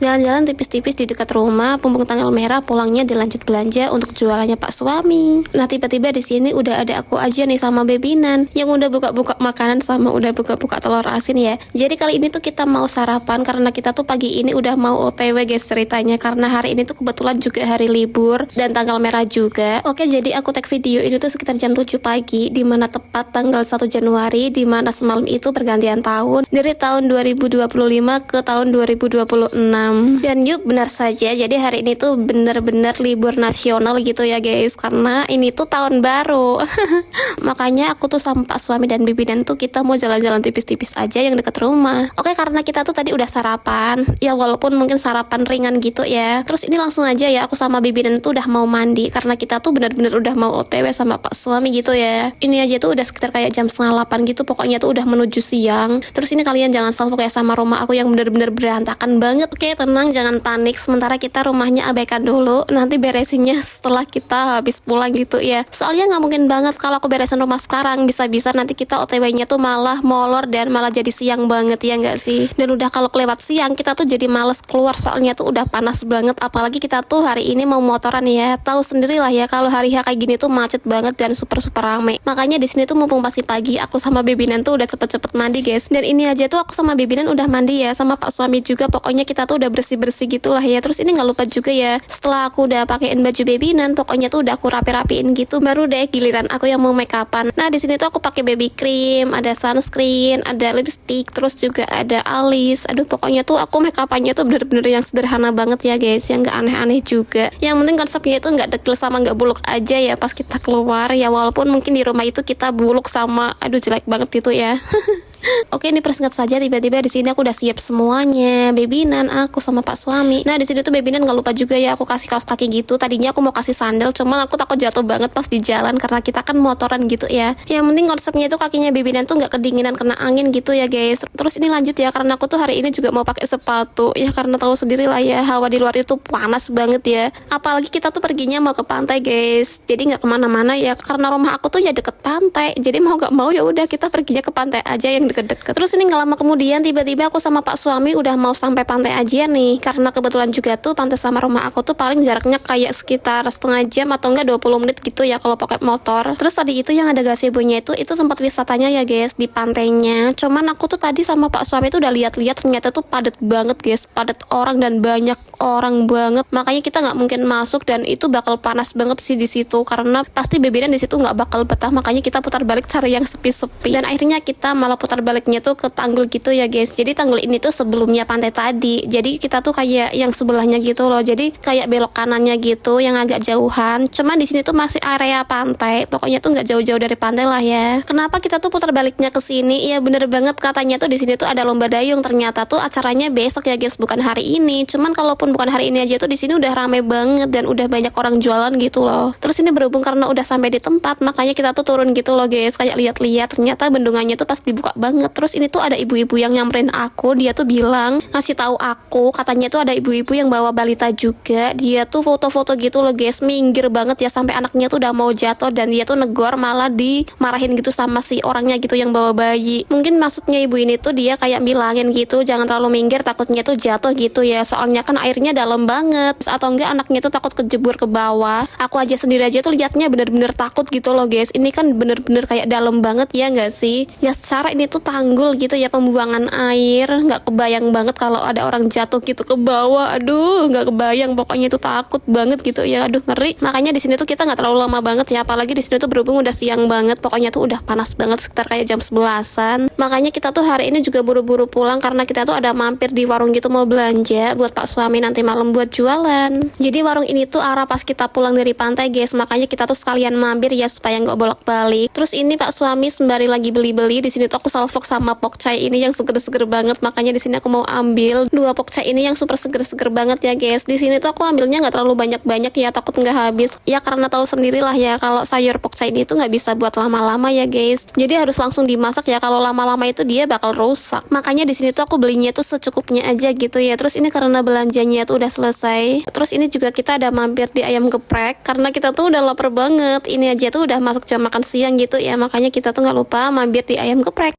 Jalan-jalan tipis-tipis di dekat rumah, mumpung tanggal merah, pulangnya dilanjut belanja untuk jualannya Pak Suami. Nah tiba-tiba di sini udah ada aku aja nih sama Bebinan yang udah buka-buka makanan sama udah buka-buka telur asin ya. Jadi kali ini tuh kita mau sarapan karena kita tuh pagi ini udah mau OTW guys ceritanya, karena hari ini tuh kebetulan juga hari libur dan tanggal merah juga. Oke, jadi aku tag video ini tuh sekitar jam 7 pagi, dimana tepat tanggal 1 Januari, dimana semalam itu pergantian tahun dari tahun 2025 ke tahun 2026. Dan yuk, benar saja, jadi hari ini tuh bener-bener libur nasional gitu ya guys, karena ini tuh tahun baru. Makanya aku tuh sama Pak Suami dan Bibinan tuh kita mau jalan-jalan tipis-tipis aja yang deket rumah. Oke, karena kita tuh tadi udah sarapan ya, walaupun mungkin sarapan ringan gitu ya. Terus ini langsung aja ya aku sama Bibinan tuh udah mau mandi, karena kita tuh bener-bener udah mau OTW sama Pak Suami gitu ya. Ini aja tuh udah sekitar kayak jam 7:30 gitu, pokoknya tuh udah menuju siang. Terus ini kalian jangan salvo kayak sama rumah aku yang bener-bener berantakan banget. Oke, tenang, jangan panik, sementara kita rumahnya abaikan dulu, nanti beresinnya setelah kita habis pulang gitu ya. Soalnya nggak mungkin banget kalau aku beresin rumah sekarang, bisa-bisa nanti kita OTW-nya tuh malah molor dan malah jadi siang banget ya nggak sih. Dan udah kalau kelewat siang kita tuh jadi males keluar, soalnya tuh udah panas banget, apalagi kita tuh hari ini mau motoran ya. Tahu sendiri lah ya kalau hari H kayak gini tuh macet banget dan super rame. Makanya di sini tuh mumpung pasti pagi, aku sama Bebinan tuh udah cepet-cepet mandi guys. Dan ini aja tuh aku sama Bebinan udah mandi ya, sama Pak Suami juga. Pokoknya kita tuh udah bersih-bersih gitulah ya. Terus ini nggak lupa juga ya, setelah aku udah pakein baju Bebinan, pokoknya tuh udah aku rapi-rapiin gitu, baru deh giliran aku yang mau make upan. Nah di sini tuh aku pakai baby cream, ada sunscreen, ada lipstick, terus juga ada alis. Aduh, pokoknya tuh aku make upannya tuh bener-bener yang sederhana banget ya guys, yang nggak aneh-aneh juga. Yang penting konsepnya itu nggak dekil sama nggak buluk aja ya pas kita keluar ya, walaupun mungkin di rumah itu kita buluk sama aduh jelek banget gitu ya. Oke, ini persingkat saja, tiba-tiba di sini aku udah siap semuanya, Bebinan, aku sama Pak Suami. Nah di sini tuh Bebinan nggak lupa juga ya aku kasih kaos kaki gitu. Tadinya aku mau kasih sandal, cuman aku takut jatuh banget pas di jalan karena kita kan motoran gitu ya. Yang penting konsepnya itu kakinya Bebinan tuh nggak kedinginan kena angin gitu ya guys. Terus ini lanjut ya, karena aku tuh hari ini juga mau pakai sepatu ya, karena tahu sendiri lah ya hawa di luar itu panas banget ya. Apalagi kita tuh perginya mau ke pantai guys, jadi nggak kemana-mana ya, karena rumah aku tuh ya deket pantai. Jadi mau nggak mau ya udah kita perginya ke pantai aja yang deket-deket. Terus ini nggak lama kemudian tiba-tiba aku sama Pak Suami udah mau sampai pantai aja nih, karena kebetulan juga tuh pantai sama rumah aku tuh paling jaraknya kayak sekitar setengah jam atau enggak 20 menit gitu ya kalau pakai motor. Terus tadi itu yang ada gazebo-nya itu tempat wisatanya ya guys, di pantainya. Cuman aku tuh tadi sama Pak Suami tuh udah lihat-lihat, ternyata tuh padat banget guys, padat orang dan banyak orang banget. Makanya kita nggak mungkin masuk dan itu bakal panas banget sih di situ, karena pasti Bebinan di situ nggak bakal betah. Makanya kita putar balik cari yang sepi-sepi, dan akhirnya kita malah putar baliknya tuh ke tanggul gitu ya guys. Jadi tanggul ini tuh sebelumnya pantai tadi, jadi kita tuh kayak yang sebelahnya gitu loh, jadi kayak belok kanannya gitu yang agak jauhan. Cuman di sini tuh masih area pantai, pokoknya tuh nggak jauh-jauh dari pantai lah ya. Kenapa kita tuh putar baliknya ke sini? Ya bener banget, katanya tuh di sini tuh ada lomba dayung. Ternyata tuh acaranya besok ya guys, bukan hari ini. Cuman kalaupun bukan hari ini aja tuh di sini udah rame banget dan udah banyak orang jualan gitu loh. Terus ini berhubung karena udah sampai di tempat, makanya kita tuh turun gitu loh guys, kayak lihat-lihat. Ternyata bendungannya tuh pas dibuka banget. Terus ini tuh ada ibu-ibu yang nyamperin aku, dia tuh bilang ngasih tahu aku, katanya tuh ada ibu-ibu yang bawa balita juga. Dia tuh foto-foto gitu loh guys, minggir banget ya, sampai anaknya tuh udah mau jatuh dan dia tuh negor, malah dimarahin gitu sama si orangnya gitu yang bawa bayi. Mungkin maksudnya ibu ini tuh dia kayak bilangin gitu, jangan terlalu minggir, takutnya tuh jatuh gitu ya, soalnya kan airnya dalam banget. Atau enggak anaknya tuh takut kejebur ke bawah. Aku aja sendiri aja tuh liatnya bener-bener takut gitu loh guys. Ini kan bener-bener kayak dalam banget ya nggak sih? Ya secara ini tuh tanggul gitu ya, pembuangan air. Nggak kebayang banget kalau ada orang jatuh gitu ke bawah. Aduh, nggak kebayang, pokoknya itu takut banget gitu ya. Aduh, ngeri. Makanya di sini tuh kita nggak terlalu lama banget ya, apalagi di sini tuh berhubung udah siang banget, pokoknya tuh udah panas banget sekitar kayak jam 11-an. Makanya kita tuh hari ini juga buru-buru pulang karena kita tuh ada mampir di warung gitu mau belanja buat Pak Suami nanti malam buat jualan. Jadi warung ini tuh arah pas kita pulang dari pantai guys, makanya kita tuh sekalian mampir ya supaya nggak bolak-balik. Terus ini Pak Suami sembari lagi beli-beli, di sini tuh aku salvok sama pokcai ini yang seger-seger banget. Makanya di sini aku mau ambil 2 pokcai ini yang super seger-seger banget ya guys. Di sini tuh aku ambilnya nggak terlalu banyak-banyak ya, takut nggak habis. Ya karena tahu sendirilah ya kalau sayur pokcai ini tuh nggak bisa buat lama-lama ya guys. Jadi harus langsung dimasak ya, kalau lama-lama itu dia bakal rusak. Makanya di sini tuh aku belinya tuh secukupnya aja gitu ya. Terus ini karena belanjanya tuh udah selesai. Terus ini juga kita ada mampir di ayam geprek karena kita tuh udah lapar banget. Ini aja tuh udah masuk jam makan siang gitu ya. Makanya kita tuh nggak lupa mampir di ayam geprek.